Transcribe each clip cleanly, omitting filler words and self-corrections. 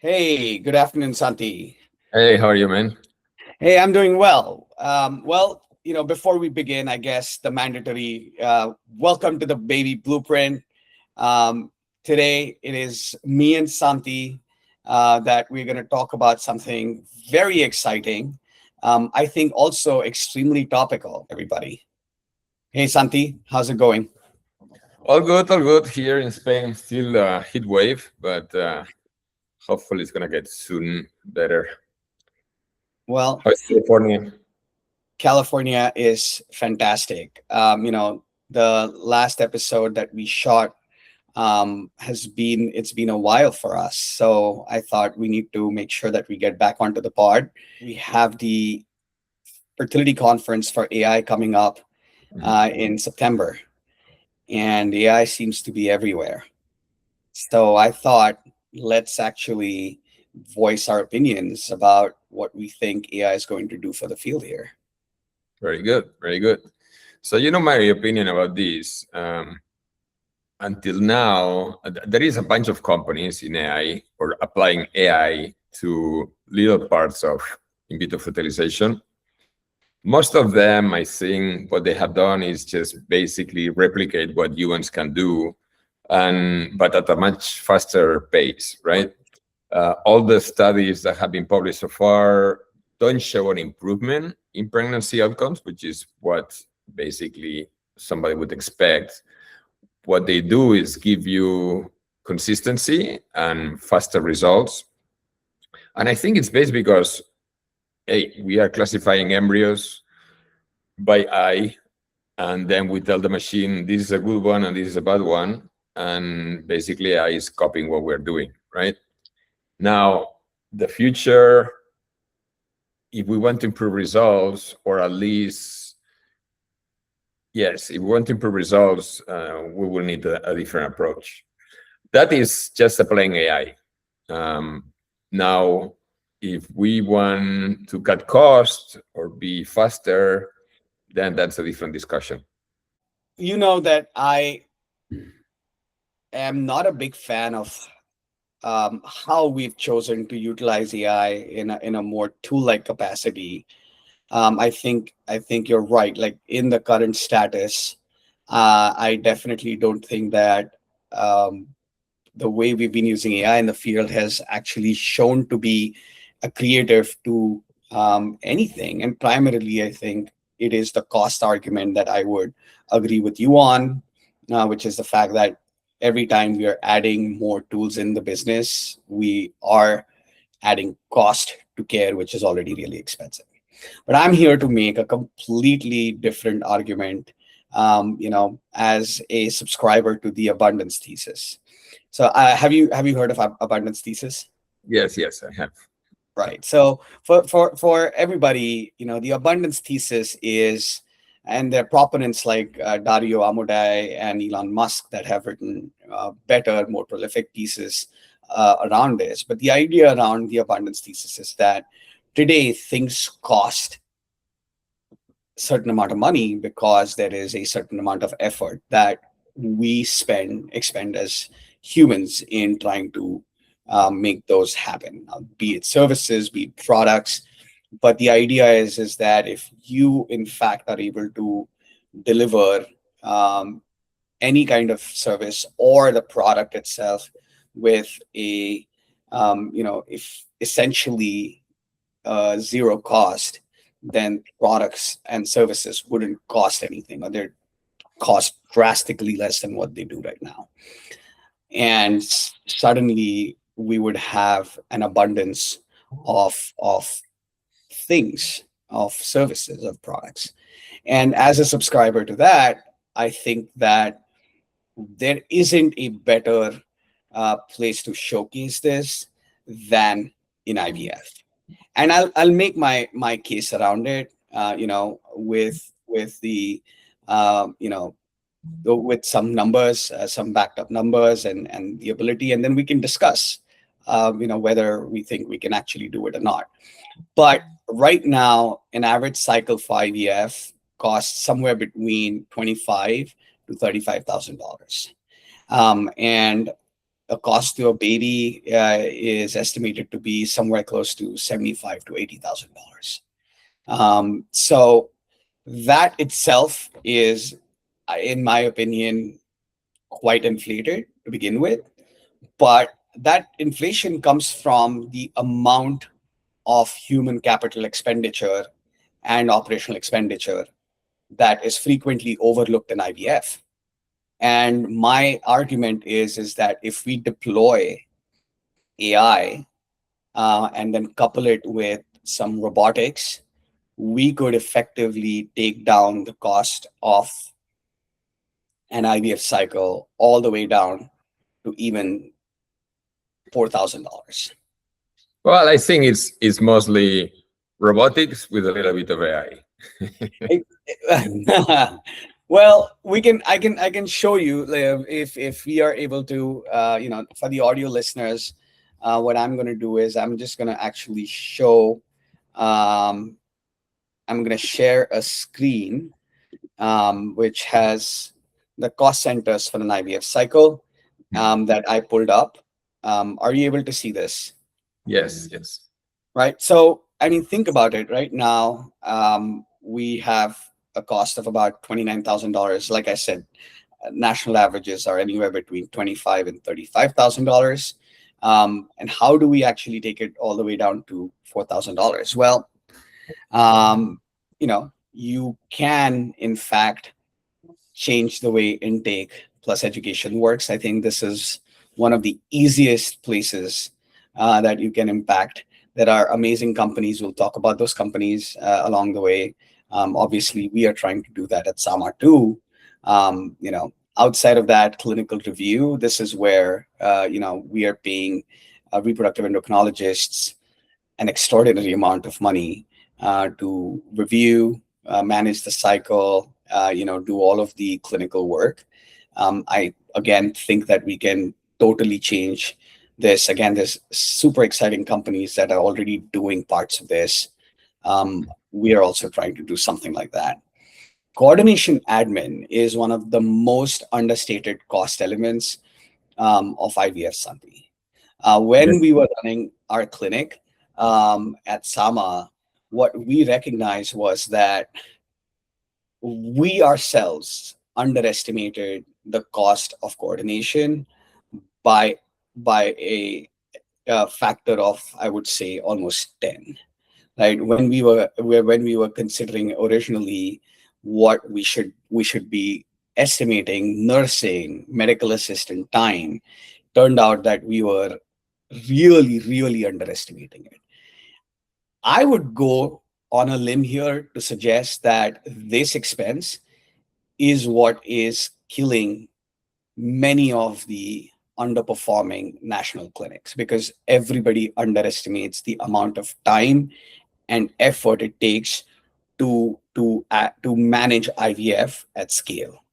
Hey, good afternoon, Santi. Hey, how are you, man? Hey, I'm doing well. Before we begin, I guess the mandatory welcome to the baby blueprint. Um, Today, it is me and Santi that we're going to talk about something very exciting. I think also extremely topical, everybody. Hey, Santi, how's it going? All good here in Spain. Still heat wave, but hopefully it's gonna get soon better. Well, How's California? California is fantastic. The last episode that we shot it's been a while for us. So I thought we need to make sure that we get back onto the pod. We have the fertility conference for AI coming up Mhm. in September, and AI seems to be everywhere. So I thought let's actually voice our opinions about what we think AI is going to do for the field here. Very good, very good. So you know my opinion about this. Until now, there is a bunch of companies in AI or applying AI to little parts of in vitro fertilization. Most of them, I think, what they have done is just basically replicate what humans can do, and but at a much faster pace, right? All the studies that have been published so far don't show an improvement in pregnancy outcomes, which is what basically somebody would expect. What they do is give you consistency and faster results. And I think it's based because, hey, we are classifying embryos by eye, and then we tell the machine this is a good one and this is a bad one, and basically AI is copying what we're doing, right? Now, the future, if we want to improve results, or at least, yes, if we want to improve results, we will need a different approach. That is just applying AI. Now, if we want to cut costs or be faster, then that's a different discussion. You know that I am not a big fan of how we've chosen to utilize AI in a more tool-like capacity. I think you're right. Like in the current status, I definitely don't think that um, the way we've been using AI in the field has actually shown to be a creative to anything. And primarily, I think it is the cost argument that I would agree with you on, which is the fact that every time we are adding more tools in the business, we are adding cost to care, which is already really expensive. But I'm here to make a completely different argument, as a subscriber to the abundance thesis. So have you heard of abundance thesis? Yes, yes, I have. Right. So for everybody, the abundance thesis is, and there are proponents like Dario Amodei and Elon Musk that have written better, more prolific pieces around this. But the idea around the abundance thesis is that today things cost certain amount of money because there is a certain amount of effort that we expend as humans in trying to make those happen, be it services, be it products. But the idea is that if you in fact are able to deliver um, any kind of service or the product itself with a if essentially zero cost, then products and services wouldn't cost anything, or they're cost drastically less than what they do right now. And suddenly we would have an abundance of things, of services, of products. And as a subscriber to that, I think that there isn't a better place to showcase this than in IVF. And I'll make my case around it. With the you know with some numbers, some backed up numbers, and the ability, and then we can discuss whether we think we can actually do it or not. But right now, an average cycle for IVF costs somewhere between $25,000 to $35,000. And a cost to a baby is estimated to be somewhere close to $75,000 to $80,000. So that itself is, in my opinion, quite inflated to begin with. But that inflation comes from the amount of human capital expenditure and operational expenditure that is frequently overlooked in IVF. And my argument is that if we deploy AI and then couple it with some robotics, we could effectively take down the cost of an IVF cycle all the way down to even $4,000. Well, I think it's mostly robotics with a little bit of AI. Well, I can show you if we are able to, for the audio listeners, what I'm going to do is I'm just going to actually show. Um, I'm going to share a screen which has the cost centers for an IVF cycle that I pulled up. Are you able to see this? Yes, yes. Right. So, I mean, think about it. Right now, we have a cost of about $29,000. Like I said, national averages are anywhere between $25,000 and $35,000. And how do we actually take it all the way down to $4,000? Well, you can, in fact, change the way intake plus education works. I think this is one of the easiest places that you can impact. There are amazing companies. We'll talk about those companies along the way. Obviously, we are trying to do that at Sama too. Outside of that, clinical review. This is where we are paying reproductive endocrinologists an extraordinary amount of money to review, manage the cycle, do all of the clinical work. I again think that we can totally change this. Again, there's super exciting companies that are already doing parts of this. We are also trying to do something like that. Coordination admin is one of the most understated cost elements of IVF, Santi. When we were running our clinic at Sama, what we recognized was that we ourselves underestimated the cost of coordination by a factor of, I would say, almost 10. Right, when we were considering originally what we should be estimating nursing medical assistant time, turned out that we were really underestimating it. I would go on a limb here to suggest that this expense is what is killing many of the underperforming national clinics, because everybody underestimates the amount of time and effort it takes to manage IVF at scale.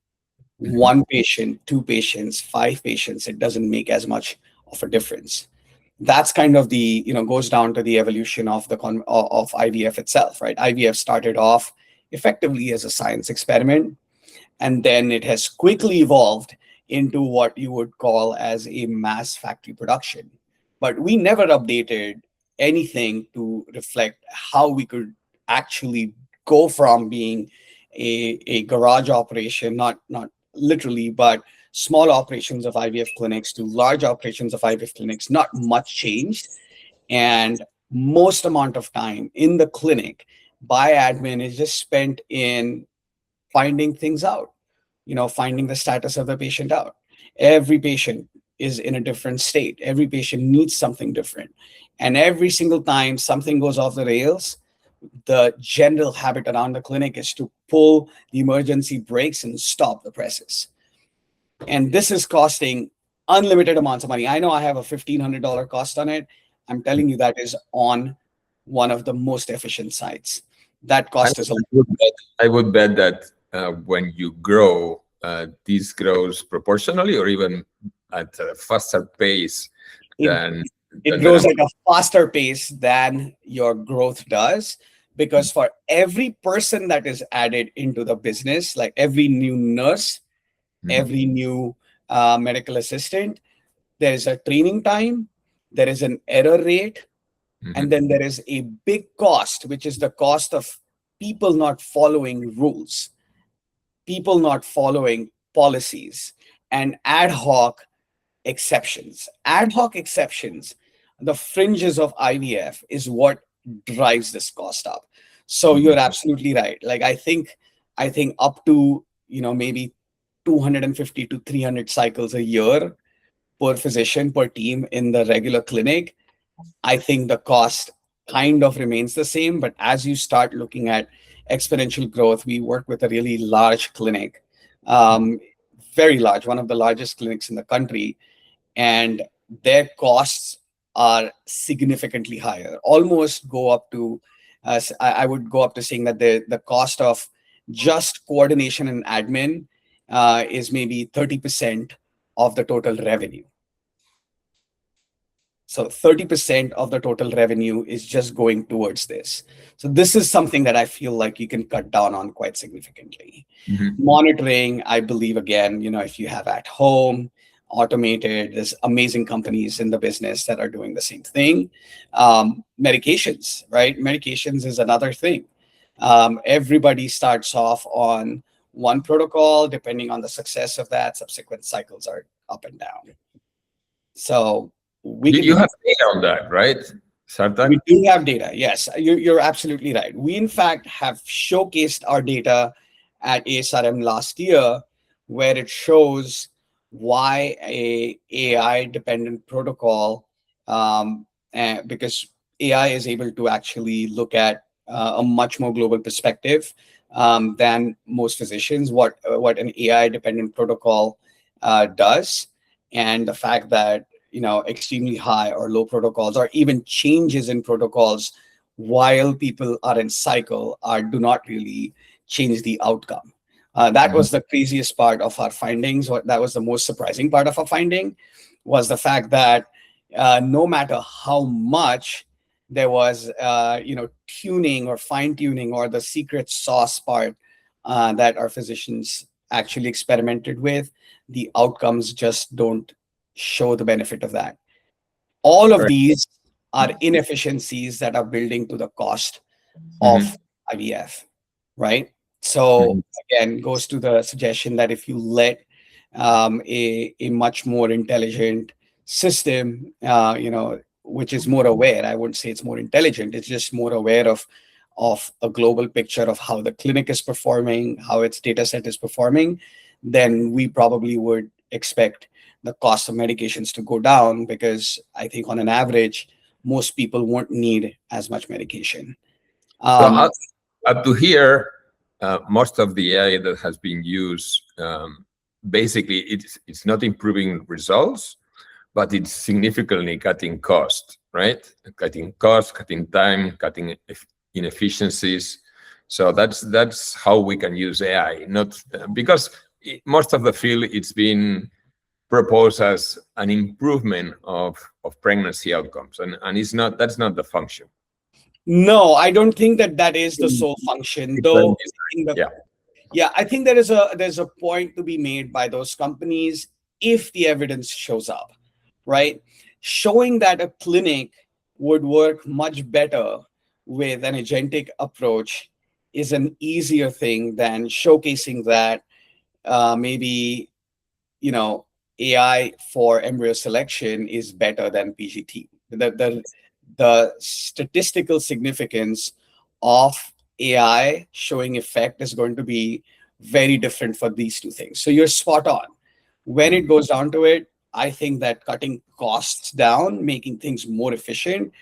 One patient, two patients, five patients, it doesn't make as much of a difference. That's kind of the, goes down to the evolution of of IVF itself, right? IVF started off effectively as a science experiment, and then it has quickly evolved into what you would call as a mass factory production. But we never updated anything to reflect how we could actually go from being a garage operation, not literally, but small operations of IVF clinics to large operations of IVF clinics. Not much changed. And most amount of time in the clinic by admin is just spent in finding things out, finding the status of the patient out. Every patient is in a different state. Every patient needs something different. And every single time something goes off the rails, the general habit around the clinic is to pull the emergency brakes and stop the presses. And this is costing unlimited amounts of money. I know I have a $1,500 cost on it. I'm telling you that is on one of the most efficient sites. That cost is I would bet that when you grow, this grows proportionally or even at a faster pace than it grows at a faster pace than your growth does, because for every person that is added into the business, like every new nurse, every new medical assistant, there is a training time, there is an error rate, and Mhm. then there is a big cost, which is the cost of people not following rules, people not following policies, and ad hoc exceptions. Ad hoc exceptions, the fringes of IVF, is what drives this cost up. So Mhm. you're absolutely right. Like I think up to maybe 250 to 300 cycles a year per physician per team in the regular clinic, I think the cost kind of remains the same. But as you start looking at exponential growth, we work with a really large clinic, um, very large, one of the largest clinics in the country, and their costs are significantly higher. Almost go up to, I would go up to saying that the cost of just coordination and admin is maybe 30% of the total revenue. So 30% of the total revenue is just going towards this. So this is something that I feel like you can cut down on quite significantly. Mhm. Monitoring, I believe, again, if you have at home, automated, there's amazing companies in the business that are doing the same thing. Medications, right? Medications is another thing. Everybody starts off on one protocol. Depending on the success of that, subsequent cycles are up and down. So we can You do have data on that, right, We Sarthak? do have data. Yes, you're absolutely right. We, in fact, have showcased our data at ASRM last year, where it shows why a AI dependent protocol, because AI is able to actually look at a much more global perspective than most physicians. What an AI dependent protocol does, and the fact that extremely high or low protocols or even changes in protocols while people are in cycle are do not really change the outcome. That Mhm. was the craziest part of our findings. That was the most surprising part of our finding, was the fact that no matter how much there was tuning or fine tuning or the secret sauce part that our physicians actually experimented with, the outcomes just don't show the benefit of that. All of Right. these are inefficiencies that are building to the cost of Mhm. IVF, right? So Mhm. again, goes to the suggestion that if you let a much more intelligent system, which is more aware, I wouldn't say it's more intelligent, it's just more aware of a global picture of how the clinic is performing, how its data set is performing, then we probably would expect the cost of medications to go down, because I think on an average, most people won't need as much medication. So Um, up to here, most of the AI that has been used, basically, it's not improving results, but it's significantly cutting cost, right? Cutting cost, cutting time, cutting inefficiencies. So that's how we can use AI. Not because most of the field it's been proposed as an improvement of pregnancy outcomes, and it's not. That's not the function. no, I don't think that that is the sole function, though. Different I think design. yeah, I think there's a point to be made by those companies if the evidence shows up, right? Showing that a clinic would work much better with an agentic approach is an easier thing than showcasing that maybe you know AI for embryo selection is better than PGT. The statistical significance of AI showing effect is going to be very different for these two things. So you're spot on. When it Yeah. goes down to it, I think that cutting costs down, making things more efficient,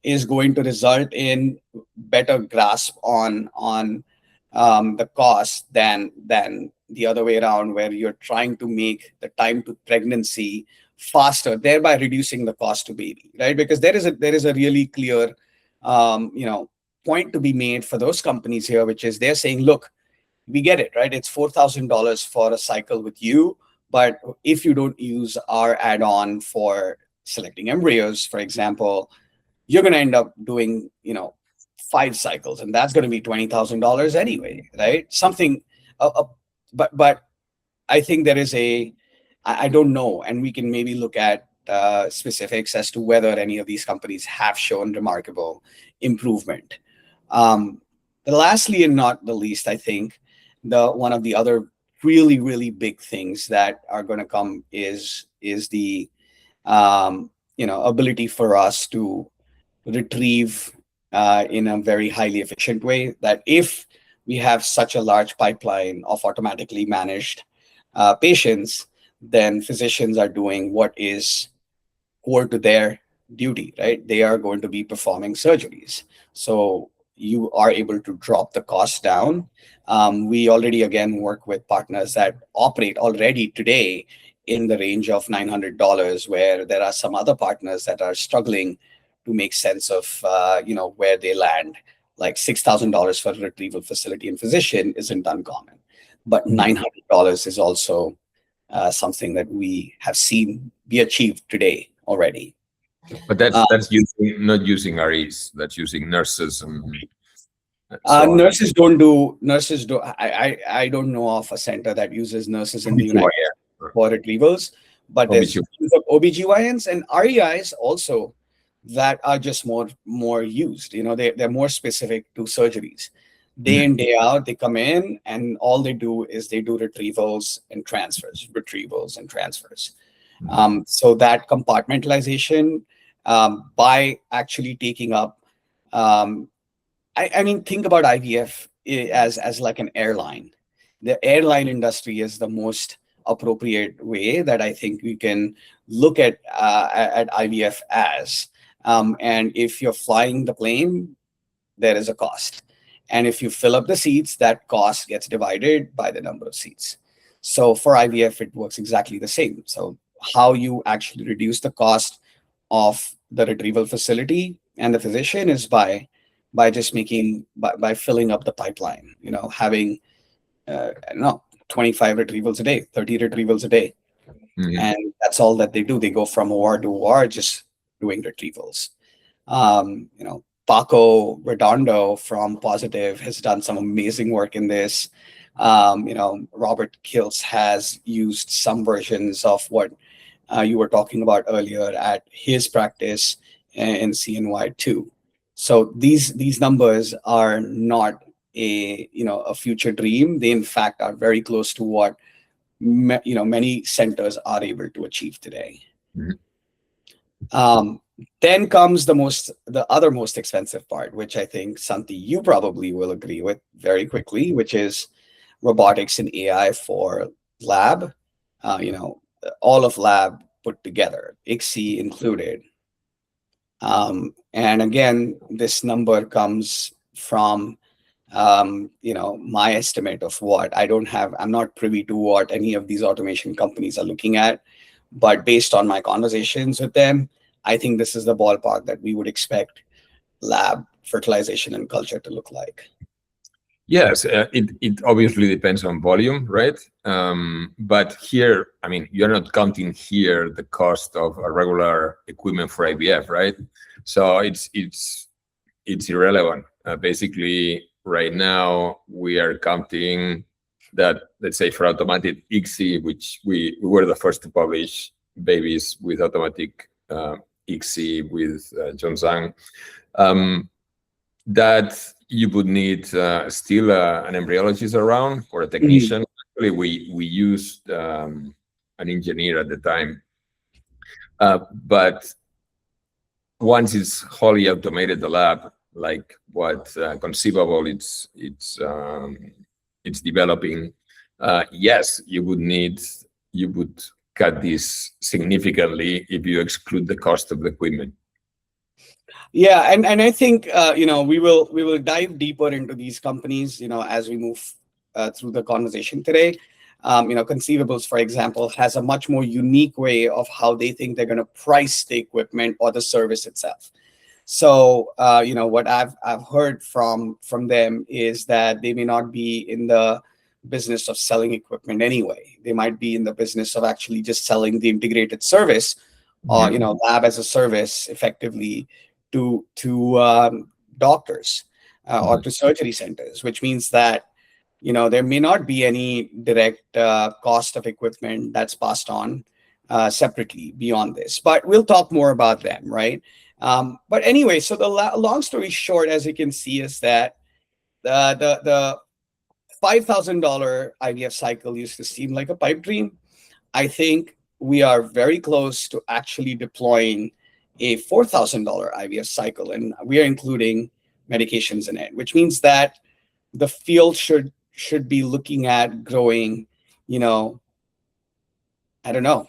is going to result in better grasp on the cost than the other way around, where you're trying to make the time to pregnancy faster, thereby reducing the cost to baby, right? Because there is a really clear point to be made for those companies here, which is they're saying, look, we get it, right? It's $4,000 for a cycle with you, but if you don't use our add-on for selecting embryos, for example, you're going to end up doing 5 cycles, and that's going to be $20,000 anyway, right? Something but I think there is I don't know, and we can maybe look at specifics as to whether any of these companies have shown remarkable improvement. Um, Lastly, and not the least, I think the one of the other really really big things that are going to come is the ability for us to retrieve in a very highly efficient way. That if we have such a large pipeline of automatically managed patients, then physicians are doing what is core to their duty, right? They are going to be performing surgeries. So you are able to drop the cost down. We already, again, work with partners that operate already today in the range of $900, where there are some other partners that are struggling to make sense of, where they land. Like $6,000 for a retrieval facility and physician isn't uncommon, but $900 is also something that we have seen be achieved today already. But Uh, that's using not using REs. That's using nurses and so on. nurses do. I don't know of a center that uses nurses in the United OBGYN. States for retrievals, but there's OBGYN. use of OBGYNs and REIs also that are just more used. They're more specific to surgeries. Day in, day out, they come in and all they do is they do retrievals and transfers, retrievals and transfers. So that compartmentalization, by actually taking up, um, I mean, think about IVF as like an airline. The airline industry is the most appropriate way that I think we can look at IVF as. And if you're flying the plane, there is a cost. And if you fill up the seats, that cost gets divided by the number of seats. So for IVF, it works exactly the same. So how you actually reduce the cost of the retrieval facility and the physician is by just by filling up the pipeline, having I don't know, 25 retrievals a day, 30 retrievals a day. And that's all that they do. They go from OR to OR just doing retrievals. Paco Redondo from Positive has done some amazing work in this. Robert Kills has used some versions of what you were talking about earlier at his practice in CNY too. So these numbers are not a future dream. They in fact are very close to what many centers are able to achieve today. Then comes the other most expensive part, which I think, Santi, you probably will agree with very quickly, which is robotics and AI for lab. All of lab put together, ICSI included. And again, this number comes from my estimate of what I'm not privy to what any of these automation companies are looking at, but based on my conversations with them, I think this is the ballpark that we would expect lab fertilization and culture to look like. Yes, it obviously depends on volume, right? But here, I mean, you're not counting here the cost of a regular equipment for IVF, right? So it's irrelevant. Basically, right now we are counting that, let's say, for automatic ICSI, which we were the first to publish babies with automatic ICSI with Zhongzhang, that you would need still an embryologist around or a technician. Actually, we used an engineer at the time, but once it's wholly automated, the lab, like what Conceivable it's developing, yes, you would cut this significantly if you exclude the cost of the equipment. Yeah, and I think we will dive deeper into these companies as we move through the conversation today. Conceivables, for example, has a much more unique way of how they think they're going to price the equipment or the service itself. So what I've heard from them is that they may not be in the business of selling equipment anyway. They might be in the business of actually just selling the integrated service, or lab as a service, effectively to doctors or to surgery centers, which means that there may not be any direct cost of equipment that's passed on. separately beyond this, but we'll talk more about them, right? But anyway, so the long story short, as you can see, is that the $5,000 IVF cycle used to seem like a pipe dream. I think we are very close to actually deploying a $4,000 IVF cycle, and we are including medications in it, which means that the field should be looking at growing, you know, I don't know,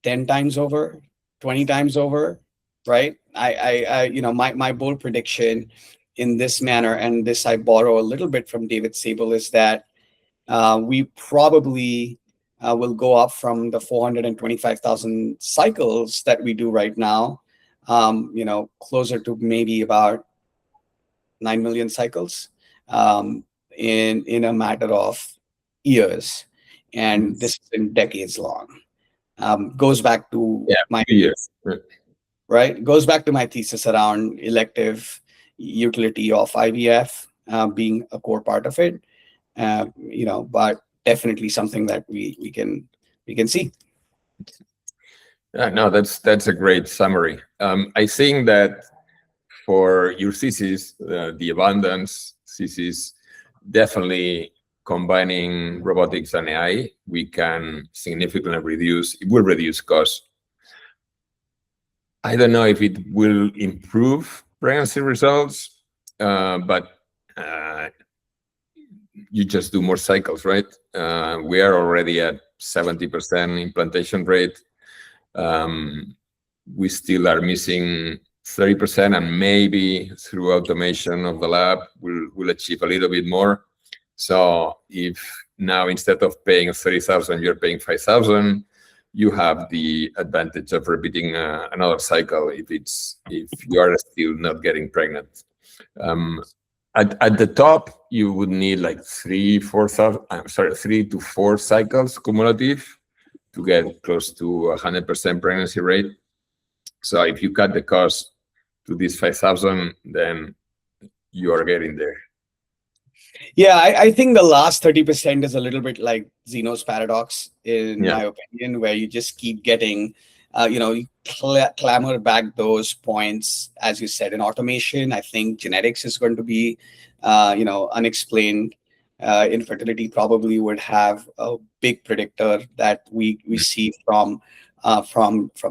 10 times over, 20 times over, right? My bold prediction in this manner, and this I borrow a little bit from David Sable, is that we probably will go up from the 425,000 cycles that we do right now, closer to maybe about 9 million cycles in a matter of years. And this has been decades long. Goes back to my 2 years. right goes back to my thesis around elective utility of IVF being a core part of it. But definitely something that we can see. Yeah, no, that's a great summary. I think that for your thesis, the abundance thesis, definitely combining robotics and AI, we can significantly reduce costs. I don't know if it will improve pregnancy results, but you just do more cycles, right? We are already at 70% implantation rate. We still are missing 30%, and maybe through automation of the lab, we'll achieve a little bit more. So if now instead of paying 30,000, you're paying 5,000, you have the advantage of repeating another cycle if you are still not getting pregnant. At the top, you would need like 3 to 4 cycles cumulative to get close to 100% pregnancy rate. So if you cut the cost to this 5,000, then you are getting there. Yeah, I think the last 30% is a little bit like Zeno's paradox, in my opinion, where you just keep getting, you clamor back those points. As you said, in automation, I think genetics is going to be, unexplained. Infertility probably would have a big predictor that we see from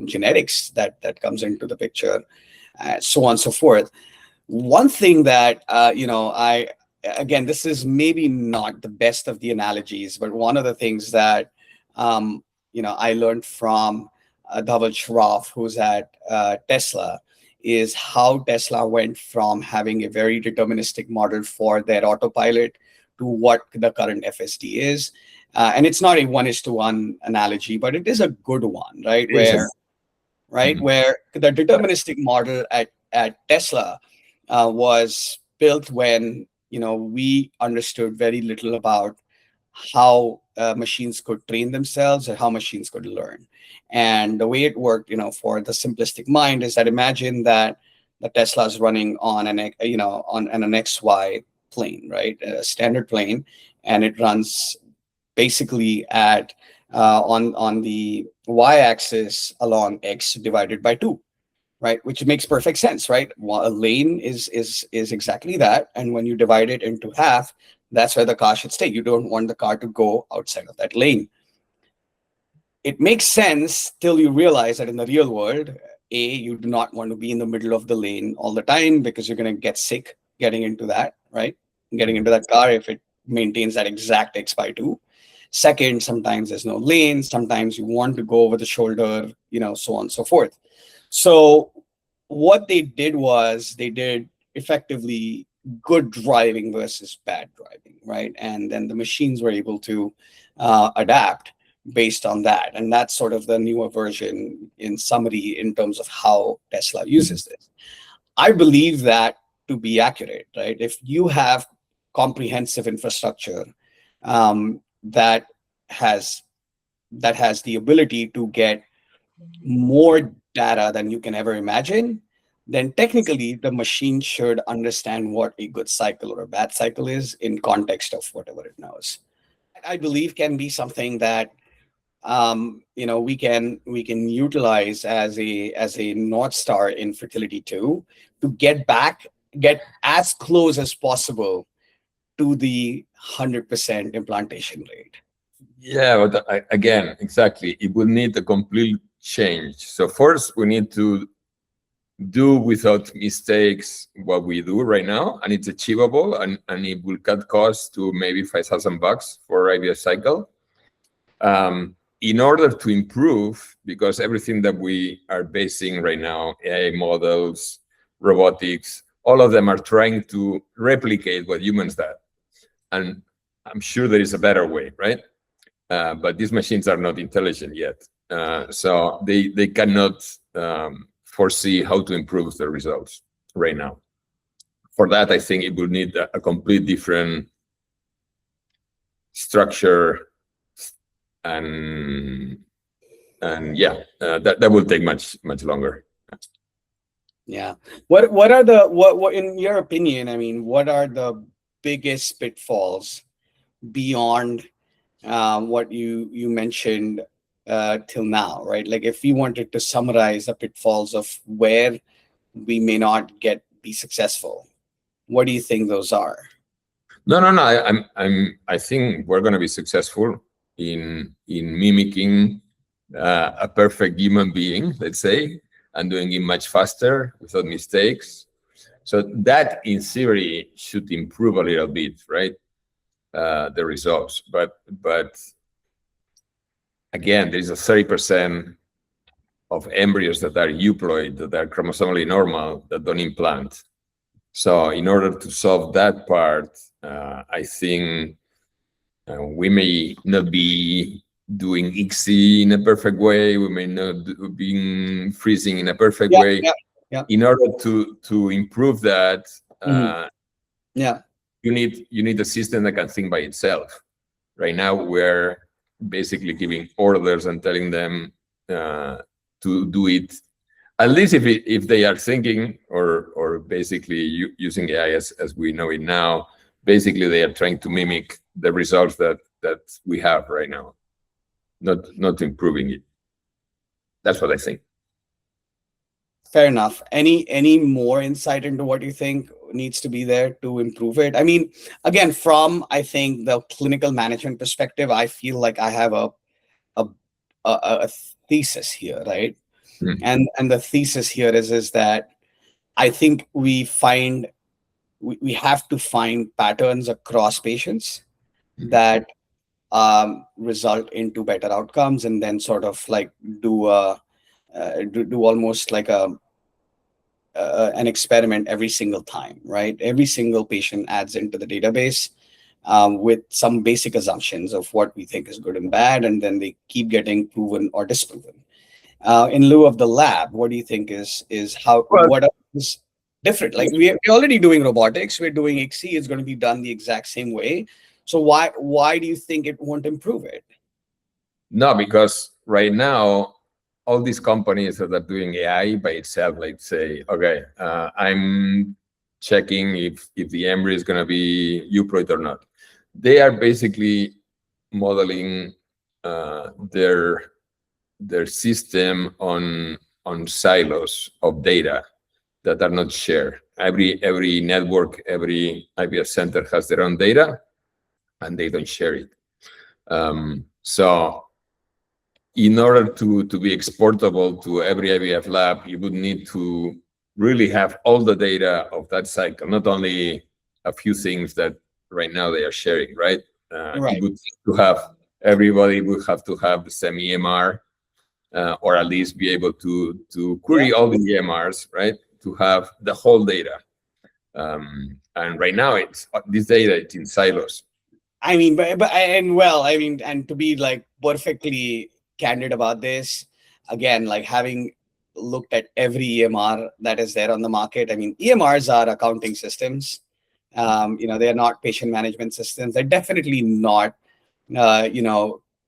genetics that comes into the picture, so on and so forth. One thing that again, this is maybe not the best of the analogies, but one of the things that I learned from Dhaval Shroff, who's at Tesla, is how Tesla went from having a very deterministic model for their autopilot to what the current FSD is. And it's not a 1:1 analogy, but it is a good one, right? Where the deterministic model at Tesla was built when we understood very little about how machines could train themselves and how machines could learn. And the way it worked, for the simplistic mind, is that imagine that the Tesla is running on an XY plane, right, a standard plane, and it runs basically at on the y-axis along x divided by 2. Right, which makes perfect sense, right? Well, a lane is exactly that, and when you divide it into half, that's where the car should stay. You don't want the car to go outside of that lane. It makes sense till you realize that in the real world, you do not want to be in the middle of the lane all the time, because you're going to get sick getting into that, right? Getting into that car if it maintains that exact x by 2. Second, sometimes there's no lane. Sometimes you want to go over the shoulder, so on and so forth. So what they did was they did effectively good driving versus bad driving, right? And then the machines were able to adapt based on that. And that's sort of the newer version, in summary, in terms of how Tesla uses this. I believe that to be accurate, right? If you have comprehensive infrastructure that has the ability to get more data than you can ever imagine, then technically the machine should understand what a good cycle or a bad cycle is in context of whatever it knows. I believe can be something that we can utilize as a north star in fertility too, to get as close as possible to the 100% implantation rate. Yeah, but again, exactly, it will need a complete change. So first, we need to do without mistakes what we do right now, and it's achievable, and it will cut costs to maybe $5,000 for IVF cycle. In order to improve, because everything that we are basing right now, AI models, robotics, all of them are trying to replicate what humans do. And I'm sure there is a better way, right? But these machines are not intelligent yet. So they cannot foresee how to improve the results right now. For that, I think it will need a complete different structure, and yeah, that will take much longer. Yeah. What in your opinion, I mean, what are the biggest pitfalls beyond what you mentioned till now, right? Like if we wanted to summarize the pitfalls of where we may not be successful, what do you think those are? No. I think we're going to be successful in mimicking a perfect human being, let's say, and doing it much faster without mistakes. So that, in theory, should improve a little bit, right? The results, but again, there is a 30% of embryos that are euploid, that are chromosomally normal, that don't implant. So in order to solve that part, I think we may not be doing ICSI in a perfect way. We may not be freezing in a perfect way. Yeah. In order to improve that, Yeah. you need a system that can think by itself. Right now, we're basically giving orders and telling them to do it. At least if they are thinking, or basically using AI as we know it now, basically they are trying to mimic the results that we have right now, not improving it. That's what I think. Fair enough. Any more insight into what you think needs to be there to improve it? I mean, again, from I think the clinical management perspective, I feel like I have a thesis here, right? And the thesis here is that I think we have to find patterns across patients that result into better outcomes, and then sort of like do almost like an experiment every single time, right? Every single patient adds into the database with some basic assumptions of what we think is good and bad, and then they keep getting proven or disproven. In lieu of the lab, what do you think is how what is different? Like we're already doing robotics, we're doing ICSI, it's going to be done the exact same way. So why do you think it won't improve it? No, because right now, all these companies that are doing AI by itself, like say, okay, I'm checking if the embryo is going to be euploid or not. They are basically modeling their system on silos of data that are not shared. Every network, every IVF center has their own data, and they don't share it. So in order to be exportable to every IVF lab, you would need to really have all the data of that cycle, not only a few things that right now they are sharing, right? Right. It would to have everybody would have to have the same EMR, or at least be able to query all the EMRs, right? To have the whole data. And right now, this data, it's in silos. I mean, and to be like perfectly candid about this, again, like having looked at every EMR that is there on the market, I mean, EMRs are accounting systems. They're not patient management systems. They're definitely not,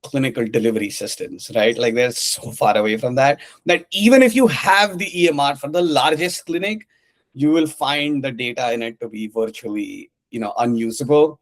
clinical delivery systems, right? Like they're so far away from that even if you have the EMR for the largest clinic, you will find the data in it to be virtually, unusable.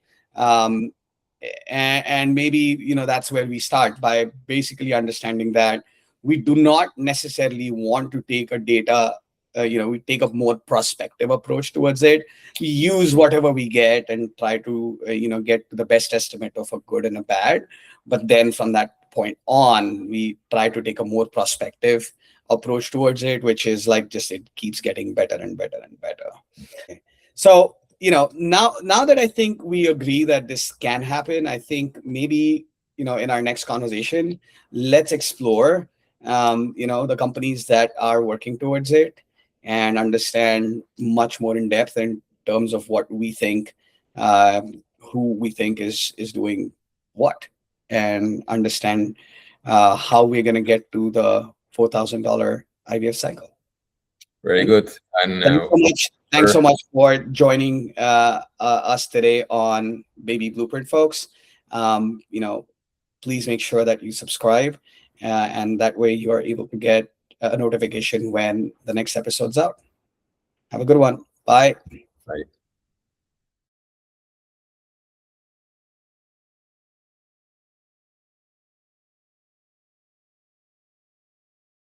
and maybe that's where we start, by basically understanding that we do not necessarily want to take a data, we take a more prospective approach towards it. We use whatever we get and try to get to the best estimate of a good and a bad, but then from that point on we try to take a more prospective approach towards it, which is like just it keeps getting better and better and better. So now that I think we agree that this can happen, I think maybe in our next conversation, let's explore the companies that are working towards it and understand much more in depth in terms of what we think, who we think is doing what, and understand how we're going to get to the $4,000 IVF cycle. Very good. And thanks so much for joining us today on Baby Blueprint, folks. Please make sure that you subscribe, and that way you are able to get a notification when the next episode's out. Have a good one. Bye. Bye.